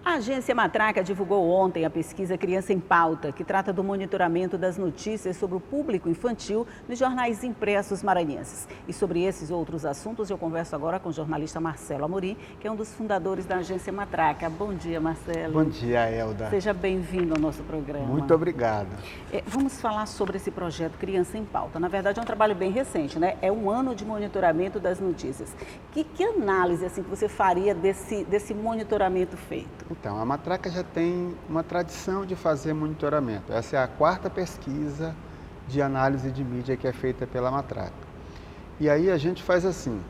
A agência Matraca divulgou ontem a pesquisa Criança em Pauta, que trata do monitoramento das notícias sobre o público infantil nos jornais impressos maranhenses. E sobre esses outros assuntos, eu converso agora com o jornalista Marcelo Amorim, que é um dos fundadores da agência Matraca. Bom dia, Marcelo. Bom dia, Elda. Seja bem-vindo ao nosso programa. Muito obrigado. Vamos falar sobre esse projeto Criança em Pauta. Na verdade, é um trabalho bem recente, né? É um ano de monitoramento das notícias. Que análise assim, que você faria desse monitoramento feito? Então, a Matraca já tem uma tradição de fazer monitoramento. Essa é a quarta pesquisa de análise de mídia que é feita pela Matraca. E aí a gente faz assim,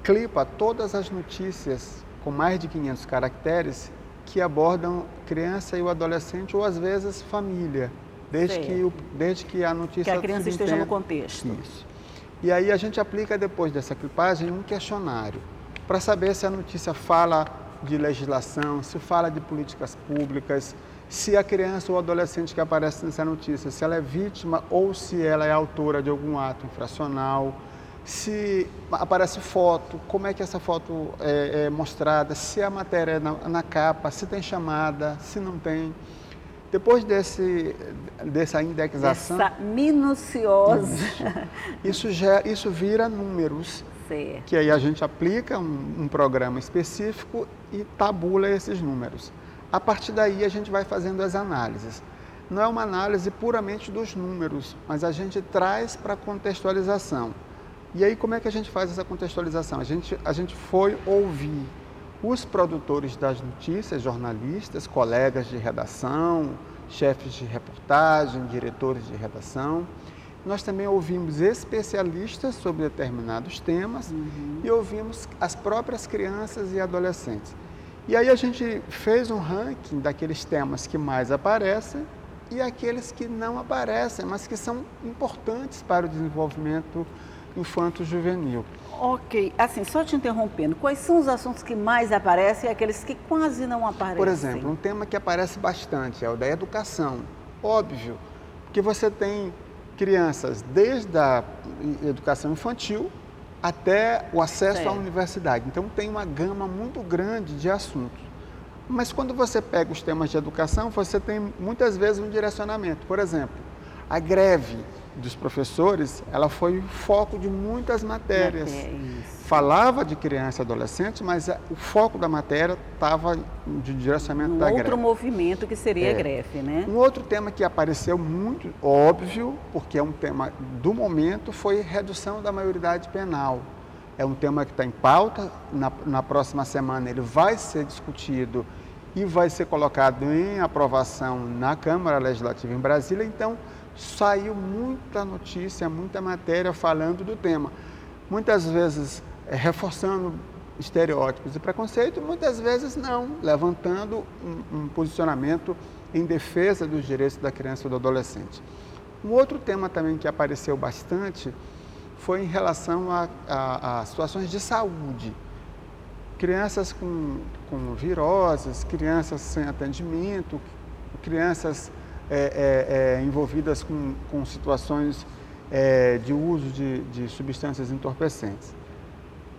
clipa todas as notícias com mais de 500 caracteres que abordam criança e o adolescente ou às vezes família, desde que a notícia... Que a criança esteja no contexto. Isso. E aí a gente aplica depois dessa clipagem um questionário para saber se a notícia fala de legislação, se fala de políticas públicas, se a criança ou adolescente que aparece nessa notícia, se ela é vítima ou se ela é autora de algum ato infracional, se aparece foto, como é que essa foto é mostrada, se a matéria é na capa, se tem chamada, se não tem. Depois dessa indexação... Essa minuciosa... Isso vira números. Certo. Que aí a gente aplica um programa específico e tabula esses números. A partir daí a gente vai fazendo as análises. Não é uma análise puramente dos números, mas a gente traz para contextualização. E aí como é que a gente faz essa contextualização? A gente foi ouvir os produtores das notícias, jornalistas, colegas de redação, chefes de reportagem, diretores de redação. Nós também ouvimos especialistas sobre determinados temas e ouvimos as próprias crianças e adolescentes. E aí a gente fez um ranking daqueles temas que mais aparecem e aqueles que não aparecem, mas que são importantes para o desenvolvimento infanto-juvenil. Ok, assim, só te interrompendo, quais são os assuntos que mais aparecem e aqueles que quase não aparecem? Por exemplo, um tema que aparece bastante é o da educação. Óbvio, que você tem crianças desde a educação infantil até o acesso à universidade. Então, tem uma gama muito grande de assuntos. Mas quando você pega os temas de educação, você tem muitas vezes um direcionamento. Por exemplo, a greve dos professores, ela foi foco de muitas matérias. Falava de criança e adolescente, mas o foco da matéria estava de direcionamento da greve. Outro movimento que seria a greve, né? Um outro tema que apareceu muito óbvio, porque é um tema do momento, foi redução da maioridade penal. É um tema que está em pauta, na próxima semana ele vai ser discutido e vai ser colocado em aprovação na Câmara Legislativa em Brasília, então saiu muita notícia, muita matéria falando do tema. Muitas vezes reforçando estereótipos e preconceito, muitas vezes não, levantando um posicionamento em defesa dos direitos da criança e do adolescente. Um outro tema também que apareceu bastante foi em relação a situações de saúde. Crianças com viroses, crianças sem atendimento, crianças envolvidas com situações de uso de substâncias entorpecentes.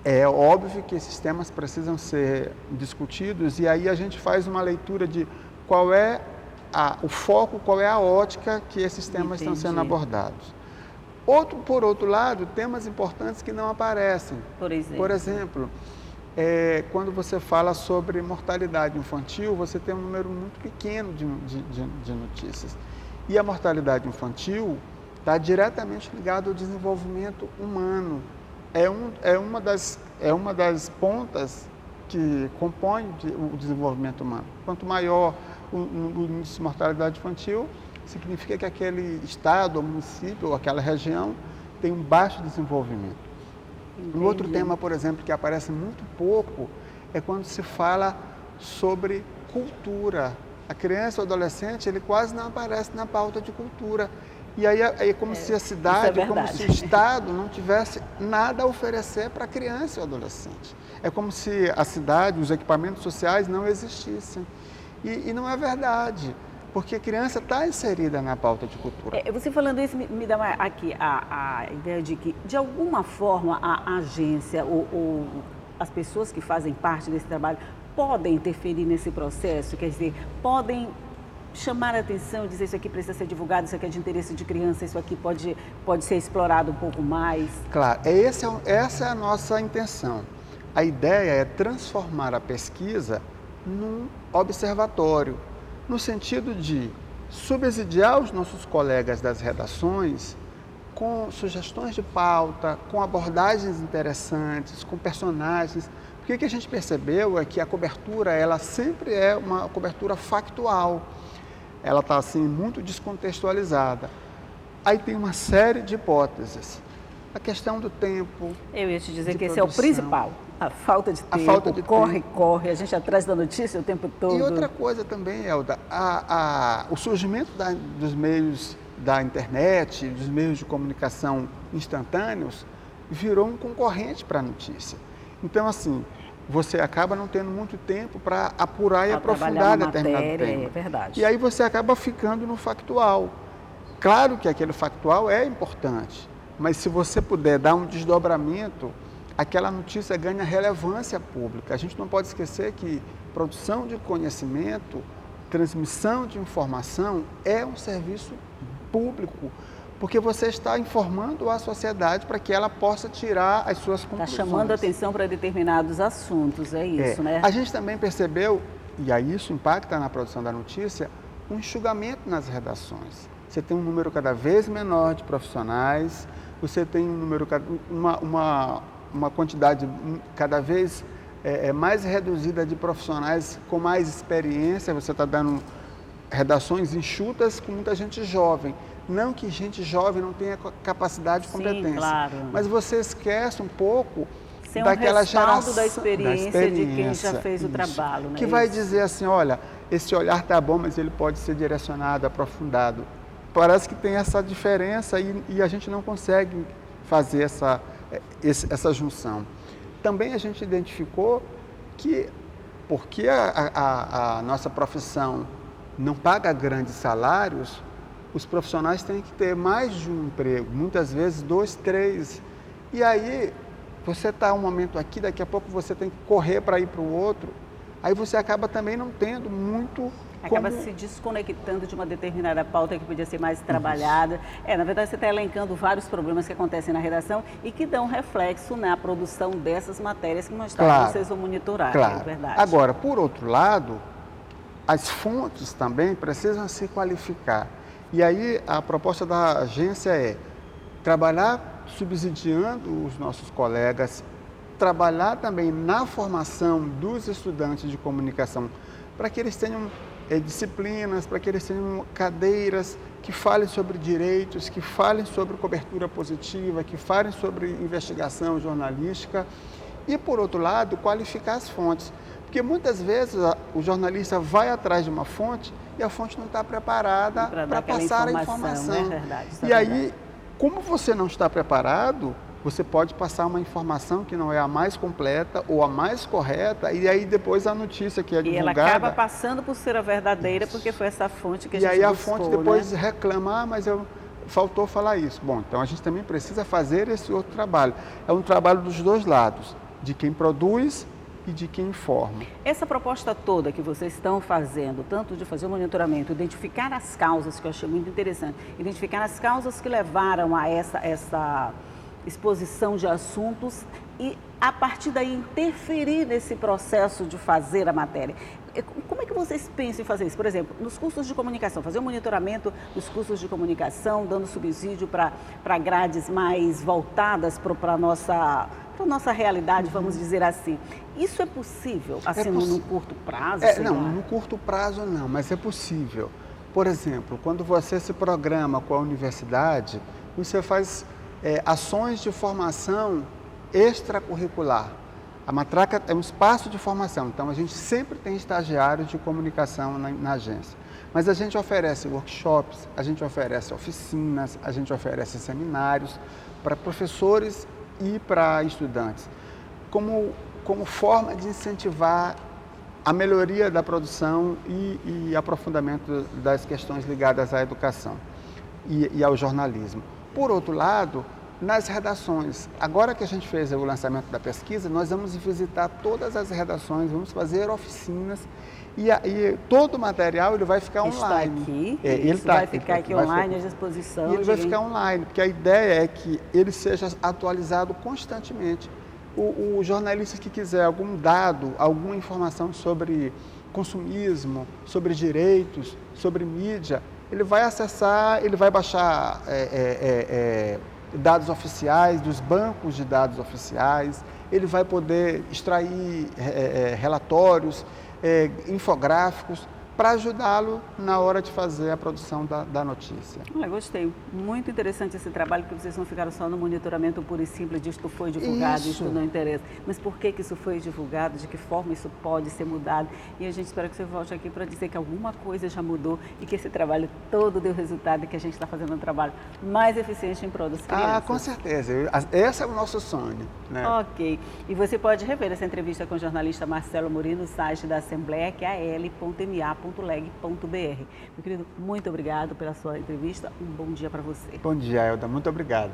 É óbvio que esses temas precisam ser discutidos e aí a gente faz uma leitura de qual é o foco, qual é a ótica que esses temas estão sendo abordados. Por outro lado, temas importantes que não aparecem. Por exemplo, quando você fala sobre mortalidade infantil, você tem um número muito pequeno de notícias. E a mortalidade infantil está diretamente ligada ao desenvolvimento humano. É uma das pontas que compõe o desenvolvimento humano. Quanto maior o índice de mortalidade infantil, significa que aquele estado, ou município, ou aquela região tem um baixo desenvolvimento. Entendi. Um outro tema, por exemplo, que aparece muito pouco, é quando se fala sobre cultura. A criança ou adolescente, ele quase não aparece na pauta de cultura. E aí é como se a cidade, como se o Estado não tivesse nada a oferecer para a criança e o adolescente. É como se a cidade, os equipamentos sociais não existissem. E não é verdade, porque a criança está inserida na pauta de cultura. Você falando isso me dá aqui a ideia de que, de alguma forma, a agência ou as pessoas que fazem parte desse trabalho podem interferir nesse processo? Quer dizer, podem chamar a atenção, dizer isso aqui precisa ser divulgado, isso aqui é de interesse de criança, isso aqui pode ser explorado um pouco mais? Claro, essa é a nossa intenção. A ideia é transformar a pesquisa num observatório, no sentido de subsidiar os nossos colegas das redações com sugestões de pauta, com abordagens interessantes, com personagens. Porque o que a gente percebeu é que a cobertura, ela sempre é uma cobertura factual. Ela está assim muito descontextualizada. Aí tem uma série de hipóteses. A questão do tempo. Eu ia te dizer que produção. esse é o principal. A falta de tempo, corre, a gente atrás da notícia o tempo todo. E outra coisa também, Elda, o surgimento dos meios da internet, dos meios de comunicação instantâneos, virou um concorrente para a notícia. Então, assim, você acaba não tendo muito tempo para apurar e aprofundar determinado tema. É verdade. E aí você acaba ficando no factual. Claro que aquele factual é importante, mas se você puder dar um desdobramento, aquela notícia ganha relevância pública. A gente não pode esquecer que produção de conhecimento, transmissão de informação é um serviço público, porque você está informando a sociedade para que ela possa tirar as suas conclusões. Está chamando a atenção para determinados assuntos, é isso, né? A gente também percebeu, e aí isso impacta na produção da notícia, um enxugamento nas redações. Você tem um número cada vez menor de profissionais, você tem um número, uma quantidade cada vez mais reduzida de profissionais com mais experiência, você está dando redações enxutas com muita gente jovem. Não que gente jovem não tenha capacidade e competência, claro. Mas você esquece um pouco Ser daquela geração da experiência de quem já fez o trabalho. Né? Que vai dizer assim, olha, esse olhar está bom, mas ele pode ser direcionado, aprofundado. Parece que tem essa diferença e a gente não consegue fazer essa junção. Também a gente identificou que, porque a nossa profissão não paga grandes salários, os profissionais têm que ter mais de um emprego, muitas vezes 2, 3. E aí, você está um momento aqui, daqui a pouco você tem que correr para ir para o outro, aí você acaba também não tendo muito... Acaba se desconectando de uma determinada pauta que podia ser mais trabalhada. Na verdade, você está elencando vários problemas que acontecem na redação e que dão reflexo na produção dessas matérias que mais tarde vocês vão monitorar, claro. É verdade. Agora, por outro lado, as fontes também precisam se qualificar. E aí a proposta da agência é trabalhar subsidiando os nossos colegas, trabalhar também na formação dos estudantes de comunicação, para que eles tenham disciplinas, para que eles tenham cadeiras que falem sobre direitos, que falem sobre cobertura positiva, que falem sobre investigação jornalística e, por outro lado, qualificar as fontes. Porque muitas vezes o jornalista vai atrás de uma fonte e a fonte não está preparada para passar a informação. É verdade, e aí, como você não está preparado, você pode passar uma informação que não é a mais completa ou a mais correta, e aí depois a notícia que é divulgada... E ela acaba passando por ser a verdadeira, porque foi essa fonte que a gente buscou, E aí a fonte depois reclama, mas faltou falar isso. Bom, então a gente também precisa fazer esse outro trabalho. É um trabalho dos dois lados, de quem produz e de quem informa. Essa proposta toda que vocês estão fazendo, tanto de fazer o monitoramento, identificar as causas, que eu achei muito interessante, identificar as causas que levaram a essa exposição de assuntos e, a partir daí, interferir nesse processo de fazer a matéria. Como é que vocês pensam em fazer isso? Por exemplo, nos cursos de comunicação, fazer o monitoramento dos cursos de comunicação, dando subsídio para grades mais voltadas para a nossa realidade, vamos dizer assim. Isso é possível, assim, no curto prazo? Não, no curto prazo não, mas é possível. Por exemplo, quando você se programa com a universidade, você faz ações de formação extracurricular. A matraca é um espaço de formação, então a gente sempre tem estagiários de comunicação na agência. Mas a gente oferece workshops, a gente oferece oficinas, a gente oferece seminários para professores e para estudantes, como forma de incentivar a melhoria da produção e aprofundamento das questões ligadas à educação e ao jornalismo. Por outro lado, nas redações. Agora que a gente fez o lançamento da pesquisa, nós vamos visitar todas as redações, vamos fazer oficinas e todo o material ele vai ficar online. Está aqui, Ele vai ficar aqui online à disposição. E ele vai ficar online, porque a ideia é que ele seja atualizado constantemente. O jornalista que quiser algum dado, alguma informação sobre consumismo, sobre direitos, sobre mídia, ele vai acessar, ele vai baixar dados oficiais, dos bancos de dados oficiais, ele vai poder extrair relatórios, infográficos, para ajudá-lo na hora de fazer a produção da notícia. Gostei. Muito interessante esse trabalho, porque vocês não ficaram só no monitoramento puro e simples de isto foi divulgado, isto não interessa. Mas por que isso foi divulgado, de que forma isso pode ser mudado? E a gente espera que você volte aqui para dizer que alguma coisa já mudou e que esse trabalho todo deu resultado e que a gente está fazendo um trabalho mais eficiente em prol das crianças. Com certeza. Esse é o nosso sonho, né? Ok. E você pode rever essa entrevista com o jornalista Marcelo Amorim no site da Assembleia, que é al.ma.leg.br. Meu querido, muito obrigado pela sua entrevista. Um bom dia para você. Bom dia, Elda. Muito obrigado.